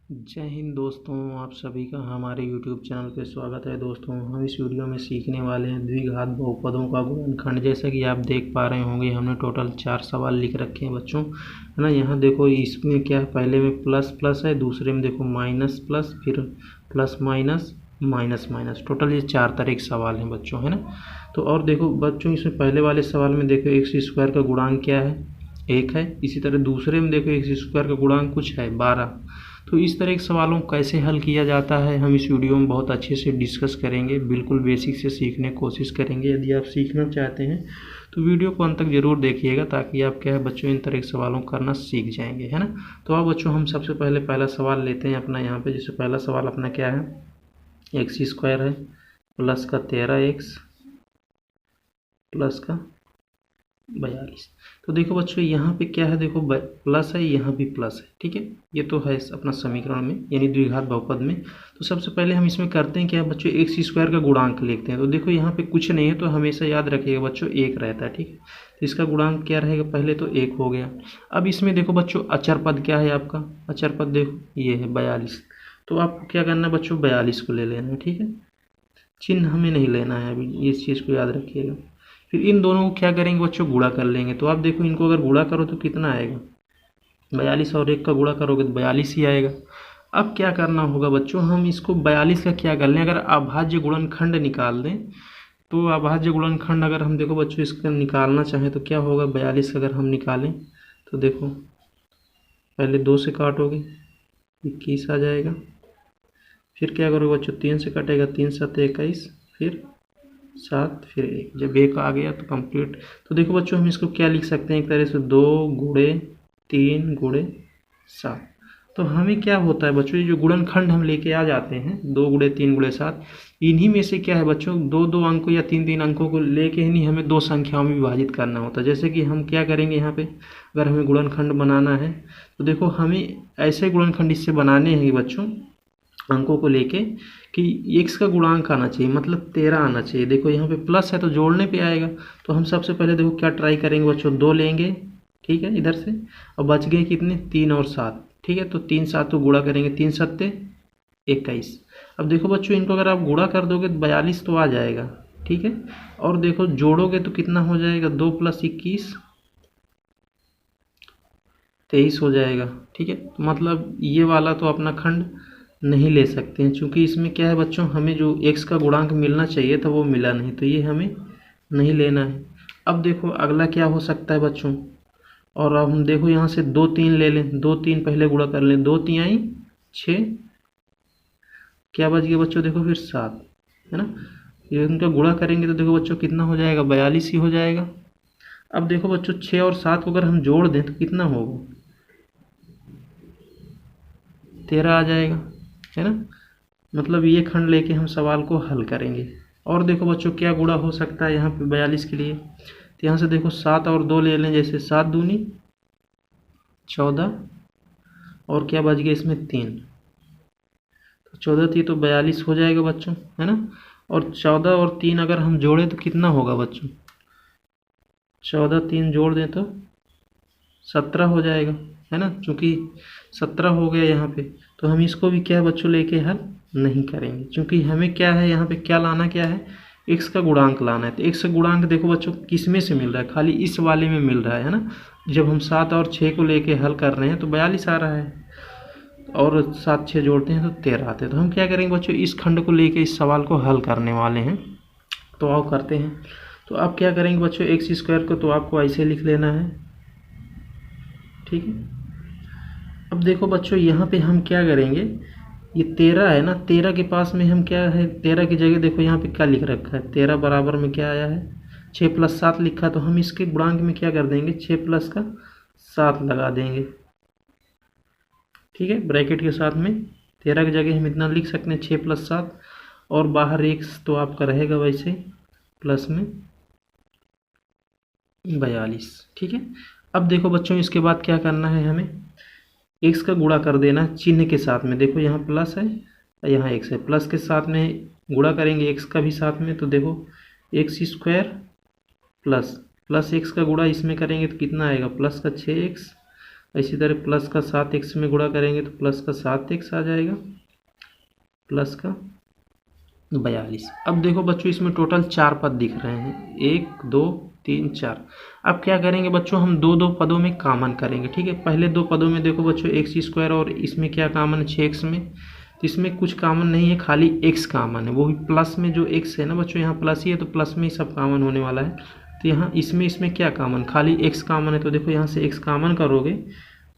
जय हिंद दोस्तों, आप सभी का हमारे YouTube चैनल पे स्वागत है। दोस्तों, हम इस वीडियो में सीखने वाले हैं द्विघात बहुपदों का गुणनखंड। जैसा कि आप देख पा रहे होंगे, हमने टोटल 4 सवाल लिख रखे हैं बच्चों, है ना। यहाँ देखो, इसमें क्या है, पहले में प्लस प्लस है, दूसरे में देखो माइनस प्लस, फिर plus minus minus minus. Total ये 4 तरह के सवाल हैं बच्चों, है ना। तो और देखो बच्चों, इसमें पहले वाले सवाल में देखो एक्स स्क्वायर का गुणांक क्या है, 1 है। इसी तरह दूसरे में देखो एक्स स्क्वायर का गुणांक कुछ है, 12। तो इस तरह के सवालों को कैसे हल किया जाता है, हम इस वीडियो में बहुत अच्छे से डिस्कस करेंगे। बिल्कुल बेसिक से सीखने की कोशिश करेंगे। यदि आप सीखना चाहते हैं तो वीडियो को अंत तक जरूर देखिएगा, ताकि आप क्या है बच्चों, इन तरह के सवालों को करना सीख जाएंगे, है ना। तो अब बच्चों, हम सबसे पहले पहला सवाल लेते हैं अपना यहाँ पे। जैसे पहला सवाल अपना क्या है, एक्स स्क्वायर है प्लस का 13x प्लस का 42। तो देखो बच्चों, यहाँ पे क्या है, देखो प्लस है, यहाँ भी प्लस है, ठीक है। ये तो है अपना समीकरण में, यानी द्विघात बहुपद में। तो सबसे पहले हम इसमें करते हैं क्या बच्चों, एक्स स्क्वायर का गुणांक लिखते हैं। तो देखो यहाँ पे कुछ नहीं है, तो हमेशा याद रखिएगा बच्चों, 1 रहता है, ठीक है। तो इसका गुणांक क्या रहेगा, पहले तो 1 हो गया। अब इसमें देखो बच्चों, अचर पद क्या है आपका, अचर पद देखो ये है 42। तो आपको क्या करना है बच्चों, 42 को ले लेना है, ठीक है। चिन्ह हमें नहीं लेना है अभी, इस चीज़ को याद रखिएगा। फिर इन दोनों को क्या करेंगे बच्चों, गुणा कर लेंगे। तो आप देखो, इनको अगर गुणा करो तो कितना आएगा, 42 और 1 का गुणा करोगे तो 42 ही आएगा। अब क्या करना होगा बच्चों, हम इसको 42 का क्या कर लें, अगर अभाज्य गुणनखंड निकाल दें तो अभाज्य गुणनखंड अगर हम देखो बच्चों इसका निकालना चाहें तो क्या होगा, 42 अगर हम निकालें तो देखो, पहले 2 से काटोगे 21 आ जाएगा। फिर क्या करोगे बच्चों, 3 से कटेगा, 3 7 21, फिर 7, फिर 1। जब 1 आ गया तो कंप्लीट। तो देखो बच्चों, हम इसको क्या लिख सकते हैं, एक तरह से 2 गुणे 3 गुणे 7। तो हमें क्या होता है बच्चों, ये जो गुणनखंड हम लेके आ जाते हैं, 2 गुणे 3 गुणे 7, इन्हीं में से क्या है बच्चों, 2 अंकों या 3 अंकों को लेके ही नहीं, हमें 2 संख्याओं में विभाजित करना होता है। जैसे कि हम क्या करेंगे यहाँ पे, अगर हमें गुणनखंड बनाना है तो देखो, हमें ऐसे गुणनखंड इससे बनाने हैं बच्चों, अंकों को लेके, कि x का गुणांक आना चाहिए, मतलब 13 आना चाहिए। देखो यहाँ पे प्लस है तो जोड़ने पे आएगा। तो हम सबसे पहले देखो क्या ट्राई करेंगे बच्चों, 2 लेंगे, ठीक है, इधर से। और बच गए कितने, 3 और 7, ठीक है। तो 3 7 को गुणा करेंगे, 3 सत्ते 21। अब देखो बच्चों, इनको अगर आप गुणा कर दोगे तो 42 तो आ जाएगा, ठीक है। और देखो जोड़ोगे तो कितना हो जाएगा, 2 + 21 23 हो जाएगा, ठीक है। तो मतलब ये वाला तो अपना खंड नहीं ले सकते हैं, क्योंकि इसमें क्या है बच्चों, हमें जो x का गुणांक मिलना चाहिए था वो मिला नहीं, तो ये हमें नहीं लेना है। अब देखो अगला क्या हो सकता है बच्चों, और अब हम देखो यहाँ से 2 3 ले लें, 2 3 पहले गुणा कर लें, 2 3 आई 6, क्या बच गया बच्चों, देखो फिर 7, है ना। ये इनका गुणा करेंगे तो देखो बच्चों कितना हो जाएगा, 42 ही हो जाएगा। अब देखो बच्चों, 6 और 7 को अगर हम जोड़ दें तो कितना होगा, 13 आ जाएगा, है ना। मतलब ये खंड लेके हम सवाल को हल करेंगे। और देखो बच्चों, क्या गुणा हो सकता है यहाँ पे 42 के लिए, तो यहाँ से देखो 7 और 2 ले लें, जैसे 7 दूनी 14, और क्या बच गया इसमें 3, तो 14 थी तो 42 हो जाएगा बच्चों, है ना। और 14 और 3 अगर हम जोड़े तो कितना होगा बच्चों, 14 3 जोड़ दें तो 17 हो जाएगा, है ना। चूँकि 17 हो गया यहाँ पे, तो हम इसको भी क्या बच्चों लेके हल नहीं करेंगे, क्योंकि हमें क्या है यहाँ पे, क्या लाना क्या है, x का गुणांक लाना है। तो x का गुणांक देखो बच्चों किस में से मिल रहा है, खाली इस वाले में मिल रहा है ना। जब हम 7 और 6 को लेके हल कर रहे हैं तो 42 आ रहा है, और 7 6 जोड़ते हैं तो 13 आते हैं। तो हम क्या करेंगे बच्चों, इस खंड को लेके इस सवाल को हल करने वाले हैं। तो आओ करते हैं। तो आप क्या करेंगे बच्चों, एक्स स्क्वायर को तो आपको ऐसे लिख लेना है, ठीक है। अब देखो बच्चों, यहाँ पे हम क्या करेंगे, ये 13 है ना, 13 के पास में हम क्या है, 13 की जगह देखो यहाँ पे क्या लिख रखा है, 13 बराबर में क्या आया है, 6 + 7 लिखा। तो हम इसके गुणांक में क्या कर देंगे, 6 + का 7 लगा देंगे, ठीक है। ब्रैकेट के साथ में 13 की जगह हम इतना लिख सकते हैं, 6 + 7, और बाहर एक तो आपका रहेगा वैसे प्लस में 42, ठीक है। अब देखो बच्चों, इसके बाद क्या करना है, हमें x का गुणा कर देना चिन्ह के साथ में। देखो यहाँ प्लस है, यहाँ x है, प्लस के साथ में गुणा करेंगे x का भी साथ में। तो देखो x square plus plus x का गुणा इसमें करेंगे तो कितना आएगा, प्लस का 6x, इसी तरह प्लस का 7x में गुणा करेंगे तो प्लस का 7x आ जाएगा, प्लस का 42। अब देखो बच्चों इसमें टोटल 4 पद दिख रहे हैं, 1 2 3 4। अब क्या करेंगे बच्चों, हम दो दो पदों में कॉमन करेंगे। ठीक है, पहले दो पदों में देखो बच्चों x² और इसमें क्या कॉमन है 6x में, तो इसमें कुछ कॉमन नहीं है, खाली x कॉमन है, वो भी प्लस में जो x है ना बच्चों, यहाँ प्लस ही है तो प्लस में ही सब कॉमन होने वाला है। तो यहाँ इसमें क्या कॉमन, खाली x कॉमन है, तो देखो यहाँ से x कॉमन करोगे।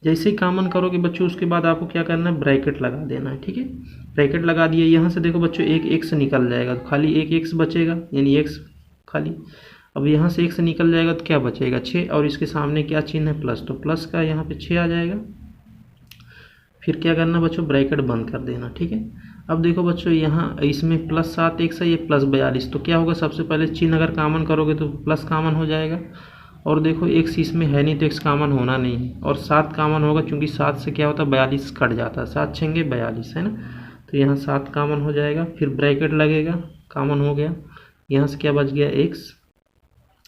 जैसे ही कॉमन करोगे बच्चों उसके बाद आपको क्या करना है, ब्रैकेट लगा देना है। ठीक है, ब्रैकेट लगा दिया, यहाँ से देखो बच्चों एक x निकल जाएगा तो खाली एक x बचेगा, यानी x खाली। अब यहाँ से x निकल जाएगा तो क्या बचेगा 6, और इसके सामने क्या चिन्ह है प्लस, तो प्लस का यहाँ पे 6 आ जाएगा। फिर क्या करना बच्चों, ब्रैकेट बंद कर देना। ठीक है, अब देखो बच्चों यहाँ इसमें प्लस 7x है, ये प्लस 42, तो क्या होगा, सबसे पहले चिन्ह अगर कॉमन करोगे तो प्लस कॉमन हो जाएगा। और देखो x इसमें है नहीं तो x कॉमन होना नहीं है, और 7 कॉमन होगा क्योंकि 7 से क्या होता है 42 कट जाता है, 7 छेंगे 42 है ना, तो यहाँ 7 कॉमन हो जाएगा। फिर ब्रैकेट लगेगा, कॉमन हो गया, यहाँ से क्या बच गया x,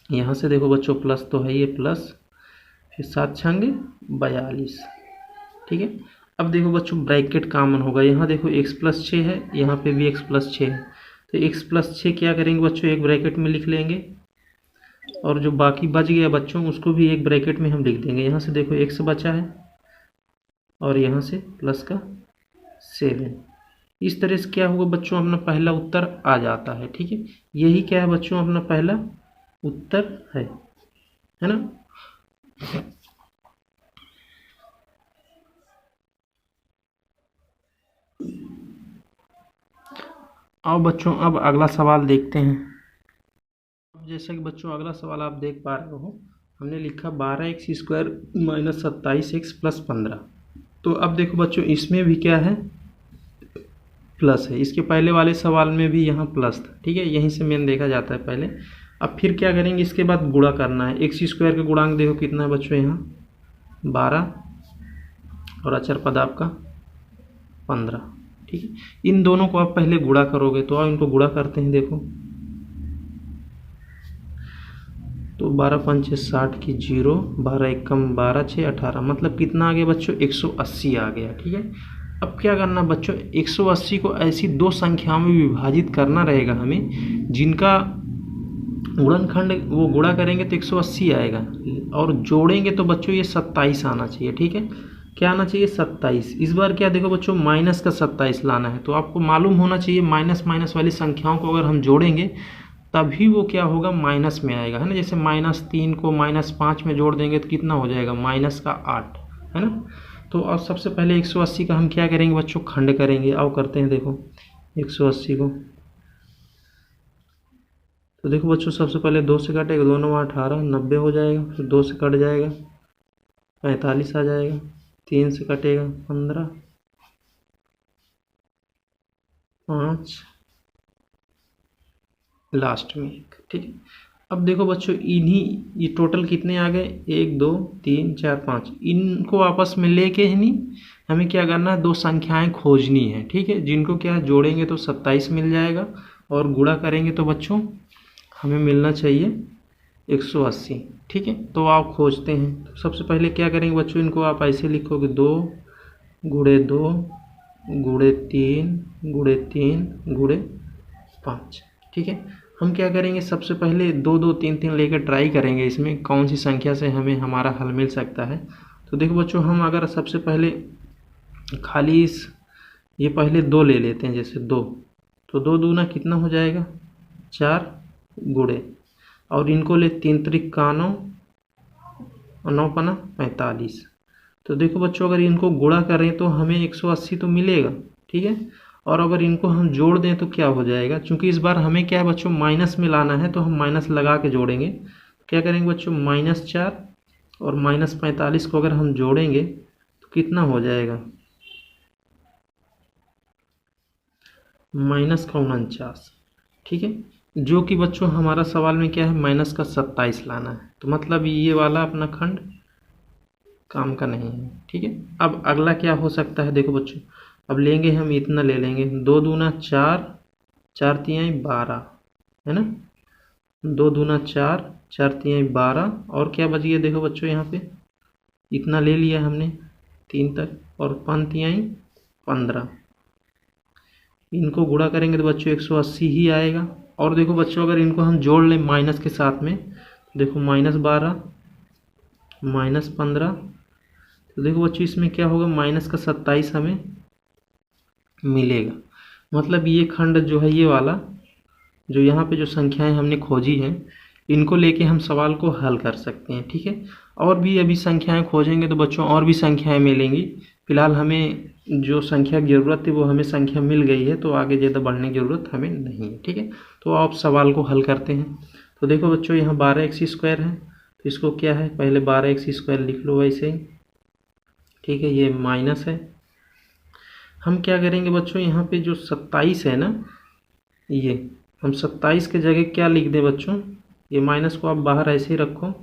यहाँ से देखो बच्चों प्लस तो है ये प्लस, फिर 7 छेंगे 42। ठीक है, अब देखो बच्चों ब्रैकेट कॉमन होगा, यहाँ देखो x + 6 है, यहाँ पे भी x + 6 है, तो x + 6 क्या करेंगे बच्चों, एक ब्रैकेट में लिख लेंगे, और जो बाकी बच गया बच्चों उसको भी एक ब्रैकेट में हम लिख देंगे। यहाँ से देखो x बचा है, और यहाँ से प्लस का 7। इस तरह से क्या होगा बच्चों, अपना पहला उत्तर आ जाता है। ठीक है, यही क्या है बच्चों, अपना पहला उत्तर है ना। आओ बच्चों अब अगला सवाल देखते हैं। अब जैसा कि बच्चों अगला सवाल आप देख पा रहे हो, हमने लिखा 12x² - 27x + 15। तो अब देखो बच्चों इसमें भी क्या है, प्लस है, इसके पहले वाले सवाल में भी यहाँ प्लस था। ठीक है, यहीं से मेन देखा जाता है पहले। अब फिर क्या करेंगे, इसके बाद गुणा करना है। x² का गुणांक देखो कितना है बच्चों, यहाँ 12, और अचर पद आपका 15। ठीक है, इन दोनों को आप पहले गुणा करोगे, तो आप इनको गुणा करते हैं। देखो तो 12 × 5 = 60 की 0, 12 × 1 = 12, 6 18, मतलब कितना आ गया बच्चों 180 आ गया। ठीक है, अब क्या करना बच्चों, 180 को ऐसी दो संख्याओं में विभाजित करना रहेगा हमें जिनका गुणनखंड वो गुणा करेंगे तो 180 आएगा, और जोड़ेंगे तो बच्चों ये 27 आना चाहिए। ठीक है, क्या आना चाहिए 27। इस बार क्या देखो बच्चों माइनस का 27 लाना है, तो आपको मालूम होना चाहिए माइनस माइनस वाली संख्याओं को अगर हम जोड़ेंगे तभी वो क्या होगा माइनस में आएगा, है ना। जैसे -3 को -5 में जोड़ देंगे तो कितना हो जाएगा -8, है ना। तो अब सबसे पहले 180 का हम क्या करेंगे बच्चों, खंड करेंगे। आओ करते हैं, देखो 180 को, तो देखो बच्चों सबसे पहले 2 से काटेगा, 2 × 9 = 18, 90 हो जाएगा। फिर 2 से कट जाएगा 45 आ जाएगा, 3 से कटेगा 15, 5, लास्ट में 1। ठीक है, अब देखो बच्चों इन्हीं ये टोटल कितने आ गए, 1 2 3 4 5, इनको आपस में लेके ही नहीं हमें क्या करना है, दो संख्याएं खोजनी है। ठीक है, जिनको क्या जोड़ेंगे तो 27 मिल जाएगा, और गुणा करेंगे तो बच्चों हमें मिलना चाहिए 180। ठीक है, तो आप खोजते हैं। तो सबसे पहले क्या करेंगे बच्चों, इनको आप ऐसे लिखोगे 2 × 2 × 3 × 3 × 5। ठीक है, हम क्या करेंगे, सबसे पहले 2 2 3 3 लेकर ट्राई करेंगे इसमें कौन सी संख्या से हमें हमारा हल मिल सकता है। तो देखो बच्चों हम अगर सबसे पहले खाली ये पहले 2 ले लेते हैं, जैसे 2, तो 2 दूना कितना हो जाएगा 4 गुणे, और इनको ले 3 त्रिक 9 और 9 पना 45। तो देखो बच्चों अगर इनको गुणा करें तो हमें 180 तो मिलेगा। ठीक है, और अगर इनको हम जोड़ दें तो क्या हो जाएगा, क्योंकि इस बार हमें क्या है बच्चों माइनस में लाना है, तो हम माइनस लगा के जोड़ेंगे। क्या करेंगे बच्चों -4 और -45 को अगर हम जोड़ेंगे तो कितना हो जाएगा -49। ठीक है, जो कि बच्चों हमारा सवाल में क्या है माइनस का 27 लाना है, तो मतलब ये वाला अपना खंड काम का नहीं है। ठीक है, अब अगला क्या हो सकता है, देखो बच्चों अब लेंगे हम इतना ले लेंगे, 2 दूना 4, 4 तिहाई 12, है ना। 2 दूना 4, 4 तिहाई 12, और क्या बच गया देखो बच्चों यहाँ पे इतना ले लिया हमने 3 तक, और पंक्तियाँ 15, इनको गुणा करेंगे तो बच्चों 180 ही आएगा। और देखो बच्चों अगर इनको हम जोड़ लें माइनस के साथ में, देखो -12 -15, तो देखो बच्चों इसमें क्या होगा, माइनस का 27 हमें मिलेगा। मतलब ये खंड जो है, ये वाला जो यहाँ पे जो संख्याएं हमने खोजी हैं, इनको लेके हम सवाल को हल कर सकते हैं। ठीक है, और भी अभी संख्याएं खोजेंगे तो बच्चों और भी संख्याएं मिलेंगी। फिलहाल हमें जो संख्या की ज़रूरत थी वो हमें संख्या मिल गई है, तो आगे ज़्यादा बढ़ने की ज़रूरत हमें नहीं है। ठीक है, तो आप सवाल को हल करते हैं। तो देखो बच्चों यहाँ 12x² है, तो इसको क्या है, पहले 12x² लिख लो वैसे ही। ठीक है, ये माइनस है। हम क्या करेंगे बच्चों, यहाँ पे जो 27 है ना, ये हम 27 के जगह क्या लिख दें बच्चों, ये माइनस को आप बाहर ऐसे ही रखो।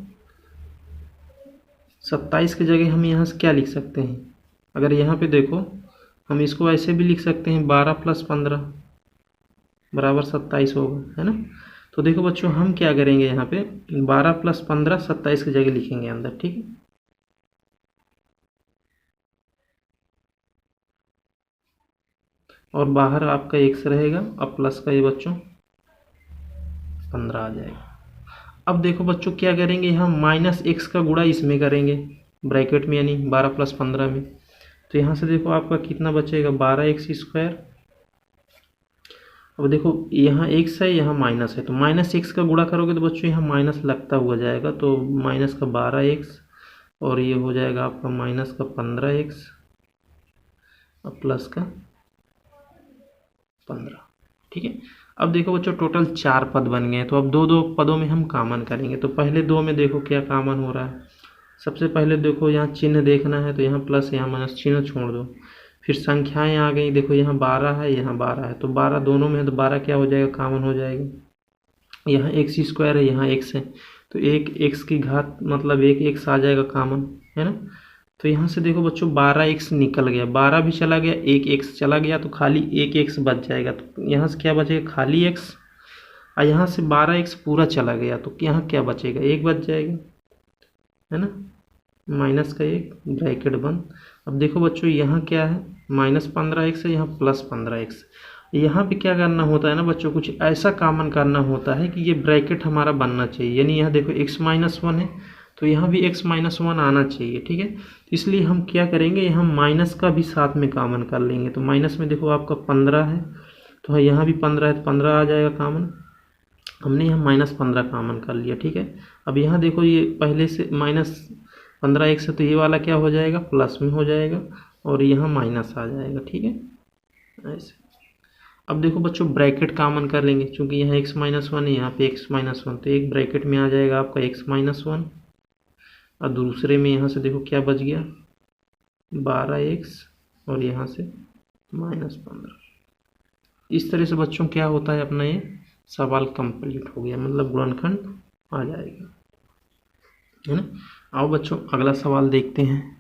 27 के जगह हम यहाँ से क्या लिख सकते हैं, अगर यहाँ पे देखो हम इसको ऐसे भी लिख सकते हैं, 12 + 15 बराबर 27 होगा, है ना। तो देखो बच्चों हम क्या करेंगे, यहाँ पे 12 + 15 27 की जगह लिखेंगे अंदर। ठीक है, और बाहर आपका x रहेगा, अब प्लस का ये बच्चों 15 आ जाएगा। अब देखो बच्चों क्या करेंगे, यहाँ -x का गुणा इसमें करेंगे ब्रैकेट में, यानी 12 + 15 में। तो यहाँ से देखो आपका कितना बचेगा, 12x²। अब देखो यहाँ x है, यहाँ माइनस है, तो -x का गुणा करोगे तो बच्चों यहाँ माइनस लगता हुआ जाएगा, तो माइनस का 12x, और ये हो जाएगा आपका माइनस का 15x, और प्लस का 15। ठीक है, अब देखो बच्चों टोटल 4 पद बन गए, तो अब दो दो पदों में हम कॉमन करेंगे। तो पहले दो में देखो क्या कॉमन हो रहा है। सबसे पहले देखो यहाँ चिन्ह देखना है, तो यहाँ प्लस यहाँ माइनस, चिन्ह छोड़ दो। फिर संख्याएं आ गई, देखो यहाँ 12 है, यहाँ 12 है, तो 12 दोनों में है, तो 12 क्या हो जाएगा, कॉमन हो जाएगा। यहाँ x² है, यहाँ x है, तो एक x की घात मतलब एक x आ जाएगा कॉमन, है ना। तो यहाँ से देखो बच्चों 12x निकल गया, 12 भी चला गया, एक x चला गया, तो खाली एक x बच जाएगा। तो यहाँ से क्या बचेगा, खाली x, और यहाँ से 12x पूरा चला गया, तो यहाँ क्या बचेगा, एक बच जाएगा, है ना, माइनस का एक, ब्रैकेट बंद। अब देखो बच्चों यहाँ क्या है, -15x है, यहाँ +15x। यहाँ पे क्या करना होता है ना बच्चों, कुछ ऐसा कॉमन करना होता है कि ये ब्रैकेट हमारा बनना चाहिए, यानी यहाँ देखो x-1 है, तो यहाँ भी x-1 आना चाहिए। ठीक है, इसलिए हम क्या करेंगे, यहाँ माइनस का भी साथ में कॉमन कर लेंगे। तो माइनस में देखो आपका 15 है, तो यहाँ भी 15 है, तो 15 आ जाएगा कॉमन। हमने यहाँ -15 कॉमन कर लिया। ठीक है, अब यहाँ देखो ये पहले से -15x है, तो ये वाला क्या हो जाएगा, प्लस में हो जाएगा, और यहाँ माइनस आ जाएगा। ठीक है, ऐसे। अब देखो बच्चों ब्रैकेट कॉमन कर लेंगे, क्योंकि यहाँ x-1 है, यहाँ पे x-1, तो एक ब्रैकेट में आ जाएगा आपका x-1, और दूसरे में यहाँ से देखो क्या बच गया, 12x, और यहाँ से -15। इस तरह से बच्चों क्या होता है, अपना ये सवाल कंप्लीट हो गया, मतलब गुणनखंड आ जाएगा, है ना। आओ बच्चों अगला सवाल देखते हैं।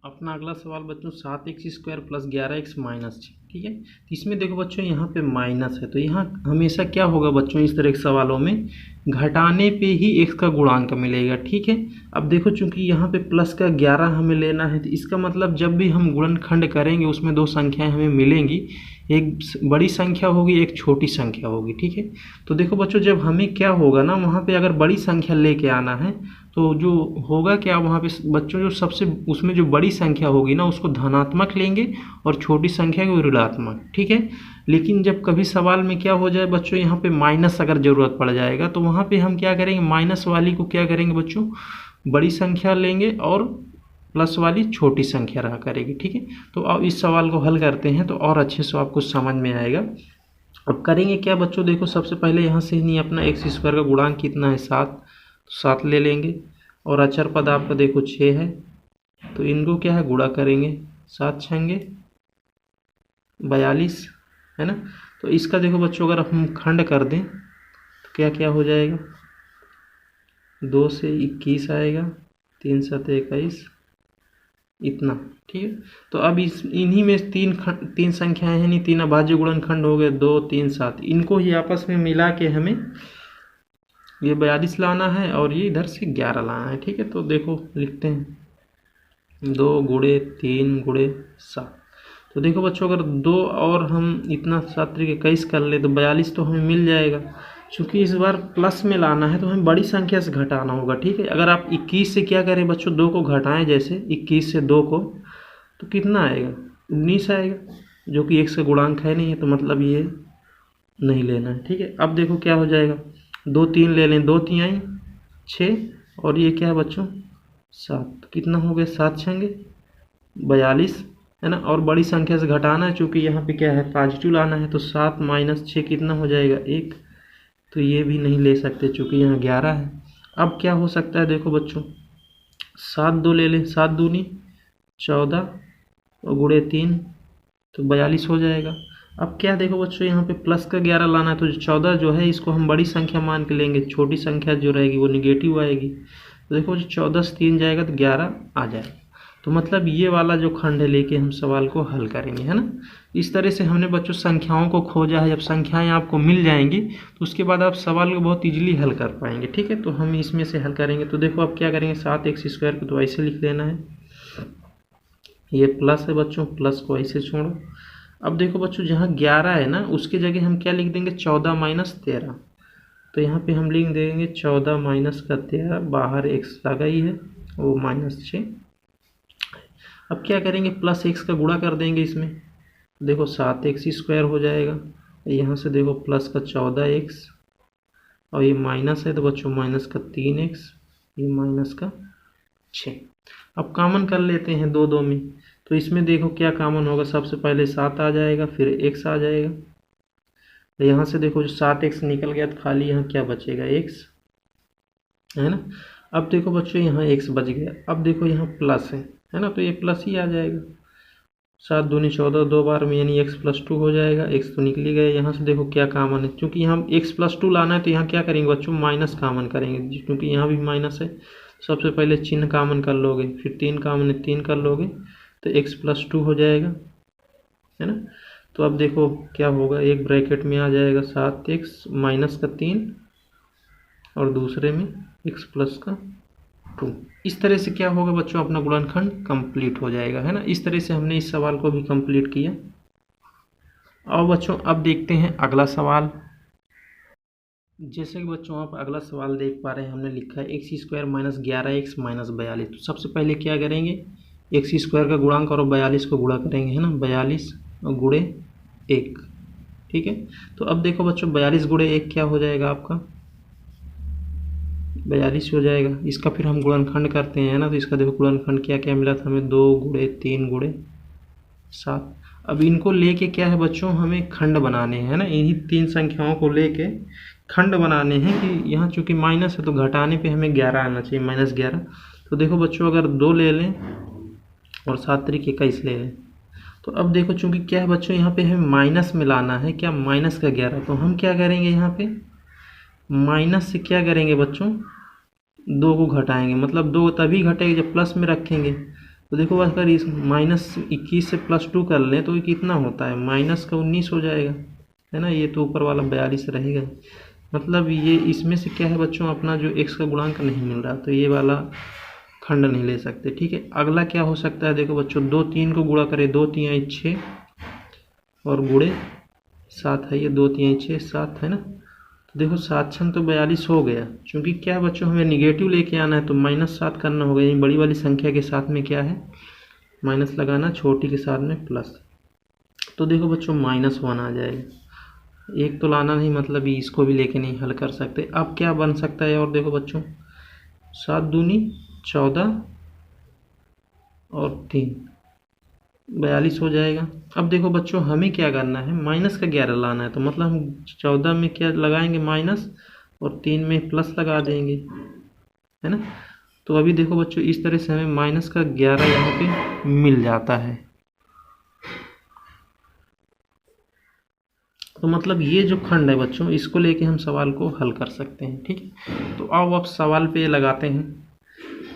अपना अगला सवाल बच्चों 7x² + 11x - 6। ठीक है, इसमें देखो बच्चों यहाँ पे माइनस है, तो यहाँ हमेशा क्या होगा बच्चों, इस तरह के सवालों में घटाने पे ही x का गुणांक मिलेगा। ठीक है, अब देखो चूंकि यहाँ पे प्लस का 11 हमें लेना है, तो इसका मतलब जब भी हम गुणनखंड करेंगे उसमें दो संख्याएं हमें मिलेंगी, एक बड़ी संख्या होगी, एक छोटी संख्या होगी। ठीक है, तो देखो बच्चों जब हमें क्या होगा ना, वहाँ पे अगर बड़ी संख्या लेके आना है, तो जो होगा क्या, वहाँ पे बच्चों जो सबसे उसमें जो बड़ी संख्या होगी ना, उसको धनात्मक लेंगे, और छोटी संख्या को ऋणात्मक। ठीक है, लेकिन जब कभी सवाल में क्या हो जाए बच्चों, यहाँ पे माइनस अगर ज़रूरत पड़ जाएगा, तो वहाँ पे हम क्या करेंगे, माइनस वाली को क्या करेंगे बच्चों, बड़ी संख्या लेंगे, और प्लस वाली छोटी संख्या रहा करेगी। ठीक है, तो अब इस सवाल को हल करते हैं, तो और अच्छे से आपको समझ में आएगा। अब करेंगे क्या बच्चों, देखो सबसे पहले यहाँ से नहीं, अपना x² का गुणांक कितना है, 7, तो 7 ले लेंगे, और अचर पद आपका देखो 6 है, तो इनको क्या है, गुणा करेंगे, 7 छंगे 42, है ना। तो इसका देखो बच्चों अगर हम खंड कर दें तो क्या क्या हो जाएगा, 2 से 21 आएगा, 3 7 21, इतना। ठीक है, तो अब इन्हीं में तीन संख्याएं हैं, नहीं, तीन अभाज्य गुणनखंड हो गए, 2 3 7, इनको ही आपस में मिला के हमें ये 42 लाना है और ये इधर से 11 लाना है। ठीक है, तो देखो लिखते हैं 2 गुणे 3 गुणे 7। तो देखो बच्चों, अगर 2 और हम इतना 7 तरीके 21 कर ले तो 42 तो हमें मिल जाएगा। चूँकि इस बार प्लस में लाना है तो हमें बड़ी संख्या से घटाना होगा। ठीक है, अगर आप 21 से क्या करें बच्चों, 2 को घटाएं, जैसे 21 से 2 को, तो कितना आएगा, 19 आएगा, जो कि 1 से गुणांक है नहीं है, तो मतलब ये नहीं लेना है। ठीक है, अब देखो क्या हो जाएगा, 2 3 ले लें, 2 3 आई 6, और ये क्या है बच्चों 7, कितना हो गया 7 छंगे 42, है ना। और बड़ी संख्या से घटाना है, चूँकि यहाँ पे क्या है पॉजिटिव लाना है, तो 7 माइनस 6 कितना हो जाएगा 1, तो ये भी नहीं ले सकते चूँकि यहाँ 11 है। अब क्या हो सकता है देखो बच्चों, 7 2 ले लें, 7 दूनी 14 और गुणे 3, तो 42 हो जाएगा। अब क्या देखो बच्चों, यहाँ पे प्लस का 11 लाना है, तो 14 जो है इसको हम बड़ी संख्या मान के लेंगे, छोटी संख्या जो रहेगी वो निगेटिव आएगी। तो देखो जो 14 से 3 जाएगा तो 11 आ जाएगा। तो मतलब ये वाला जो खंड है लेके हम सवाल को हल करेंगे, है ना। इस तरह से हमने बच्चों संख्याओं को खोजा है। जब संख्याएं आपको मिल जाएंगी तो उसके बाद आप सवाल को बहुत इजीली हल कर पाएंगे। ठीक है, तो हम इसमें से हल करेंगे। तो देखो अब क्या करेंगे, 7x² को तो ऐसे लिख लेना है, ये प्लस है बच्चों, प्लस को ऐसे छोड़ो। अब देखो बच्चों, जहाँ 11 है ना उसके जगह हम क्या लिख देंगे, 14 माइनस 13। तो यहाँ पे हम लिख देंगे 14 माइनस का 13, बाहर x लगा ही है वो -6। अब क्या करेंगे, प्लस x का गुणा कर देंगे इसमें, देखो 7x² हो जाएगा। यहाँ से देखो प्लस का 14x, और ये माइनस है तो बच्चों माइनस का 3x, ये माइनस का 6। अब कॉमन कर लेते हैं 2 2 में, तो इसमें देखो क्या कॉमन होगा, सबसे पहले 7 आ जाएगा, फिर x आ जाएगा। तो यहाँ से देखो जो 7x निकल गया तो खाली यहाँ क्या बचेगा, x, है ना। अब देखो बच्चों यहाँ x बच गया। अब देखो यहाँ प्लस है ना, तो ये प्लस ही आ जाएगा। 7 दूनी 14, 2 बार में यानी x + 2 हो जाएगा, x तो निकल ही गया। यहाँ से देखो क्या कॉमन है, क्योंकि यहाँ x + 2 लाना है तो यहाँ क्या करेंगे बच्चों, माइनस कॉमन करेंगे, क्योंकि यहाँ भी माइनस है। सबसे पहले चिन्ह कॉमन कर लोगे, फिर 3 कॉमन है 3 कर लोगे, तो x + 2 हो जाएगा, है ना। तो अब देखो क्या होगा, एक ब्रैकेट में आ जाएगा 7x माइनस का 3 और दूसरे में x प्लस का 2। इस तरह से क्या होगा बच्चों, अपना गुणनखंड कंप्लीट हो जाएगा, है ना। इस तरह से हमने इस सवाल को भी कंप्लीट किया। और बच्चों अब देखते हैं अगला सवाल। जैसे कि बच्चों आप अगला सवाल देख पा रहे हैं, हमने लिखा है x² माइनस 11x माइनस 42। तो सबसे पहले क्या करेंगे, x² का गुणांक और 42 को गुणा करेंगे, है ना, 42 गुणे 1। ठीक है, तो अब देखो बच्चों 42 गुणे 1 क्या हो जाएगा आपका, 42 हो जाएगा। इसका फिर हम गुणनखंड करते हैं, है ना। तो इसका देखो गुणनखंड क्या क्या मिला था हमें, 2 गुणे 3 गुणे 7। अब इनको लेके क्या है बच्चों, हमें खंड बनाने हैं, है ना। इन्हीं 3 संख्याओं को लेके खंड बनाने हैं कि यहाँ चूंकि माइनस है तो घटाने पे हमें 11 आना चाहिए, -11। तो देखो बच्चों अगर 2 ले लें और 7 तरीके 21 ले लें, तो अब देखो चूंकि क्या है बच्चों, यहाँ पे हमें माइनस में लाना है, क्या माइनस का 11। तो हम क्या करेंगे, यहाँ पे माइनस से क्या करेंगे बच्चों, 2 को घटाएंगे, मतलब 2 तभी घटेगा जब प्लस में रखेंगे। तो देखो अगर इस -21 से +2 कर लें तो ये कितना होता है, माइनस का 19 हो जाएगा, है ना। ये तो ऊपर वाला 42 रहेगा, मतलब ये इसमें से क्या है बच्चों, अपना जो x का गुणांक नहीं मिल रहा, तो ये वाला खंड नहीं ले सकते। ठीक है, अगला क्या हो सकता है, देखो बच्चों 2 3 को गुणा करें, 2 3 आई 6 और गुणे 7 है, ये 2 3 आई 6 7, है ना। तो देखो 7 छन तो 42 हो गया। चूंकि क्या है बच्चों, हमें निगेटिव लेके आना है तो -7 करना होगा, यानी बड़ी वाली संख्या के साथ में क्या है माइनस लगाना, छोटी के साथ में प्लस। तो देखो बच्चों -1 आ जाएगा। एक तो लाना नहीं, मतलब इसको भी लेके नहीं हल कर सकते। अब क्या बन सकता है, और देखो बच्चों 7 दूनी 14 और 3 42 हो जाएगा। अब देखो बच्चों हमें क्या करना है, माइनस का 11 लाना है, तो मतलब हम 14 में क्या लगाएंगे माइनस, और 3 में प्लस लगा देंगे, है ना। तो अभी देखो बच्चों इस तरह से हमें माइनस का 11 यहाँ पे मिल जाता है। तो मतलब ये जो खंड है बच्चों, इसको लेके हम सवाल को हल कर सकते हैं। ठीक है, तो आओ अब सवाल पे लगाते हैं।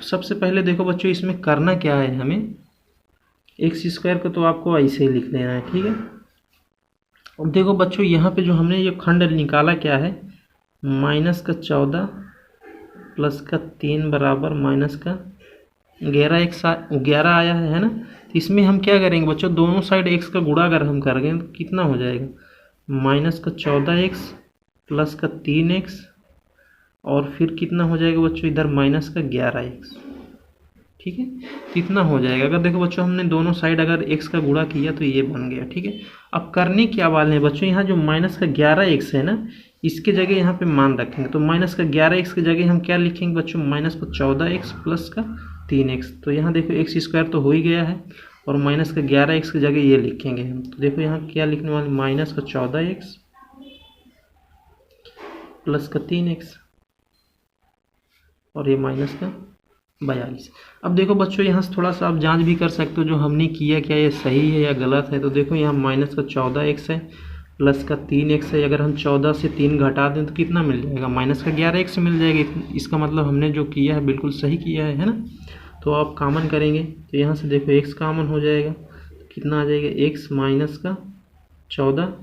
सबसे पहले देखो बच्चों इसमें करना क्या है, हमें x² को तो आपको ऐसे ही लिख लेना है। ठीक है, अब देखो बच्चों यहाँ पे जो हमने ये खंड निकाला क्या है, -14 प्लस का 3 बराबर माइनस का 11 आया है ना। तो इसमें हम क्या करेंगे बच्चों, दोनों साइड x का गुणा अगर हम करेंगे तो कितना हो जाएगा, -14x प्लस का 3x और फिर कितना हो जाएगा बच्चों इधर -11x। ठीक है, कितना हो जाएगा। अगर देखो बच्चों हमने दोनों साइड अगर x का गुणा किया तो ये बन गया। ठीक है, अब करने क्या वाले हैं बच्चों, यहाँ जो -11x है ना, इसके जगह यहाँ पे मान रखेंगे। तो -11x की जगह हम क्या लिखेंगे बच्चों, -14x प्लस का 3x। तो यहाँ देखो x² तो हो ही गया है और -11x की जगह ये लिखेंगे हम। तो देखो यहाँ क्या लिखने वाले, -14x प्लस का 3x और ये -42। अब देखो बच्चों यहाँ से थोड़ा सा आप जांच भी कर सकते हो जो हमने किया क्या ये सही है या गलत है। तो देखो यहाँ -14x है प्लस का 3x है। अगर हम 14 से 3 घटा दें तो कितना मिल जाएगा, -11x मिल जाएगा। इसका मतलब हमने जो किया है बिल्कुल सही किया है ना। तो आप कॉमन करेंगे तो यहाँ से देखो x कॉमन हो जाएगा, तो कितना आ जाएगा, x माइनस का 14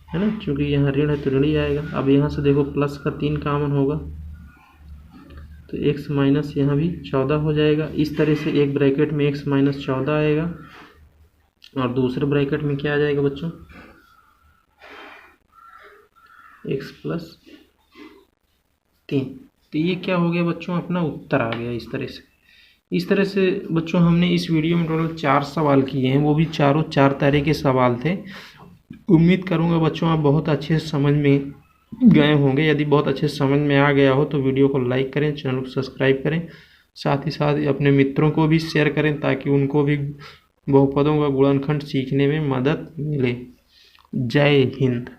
है ना, चूँकि यहाँ ऋण है तो ऋण ही आएगा। अब यहाँ से देखो प्लस का 3 कॉमन होगा तो x माइनस यहाँ भी 14 हो जाएगा। इस तरह से एक ब्रैकेट में x माइनस 14 आएगा और दूसरे ब्रैकेट में क्या आ जाएगा बच्चों, x प्लस 3। तो ये क्या हो गया बच्चों, अपना उत्तर आ गया। इस तरह से बच्चों हमने इस वीडियो में टोटल 4 सवाल किए हैं, वो भी चारों 4 तरह के सवाल थे। उम्मीद करूँगा बच्चों आप बहुत अच्छे से समझ में गए होंगे। यदि बहुत अच्छे समझ में आ गया हो तो वीडियो को लाइक करें, चैनल को सब्सक्राइब करें, साथ ही साथ अपने मित्रों को भी शेयर करें ताकि उनको भी बहुपदों का गुणनखंड सीखने में मदद मिले। जय हिंद।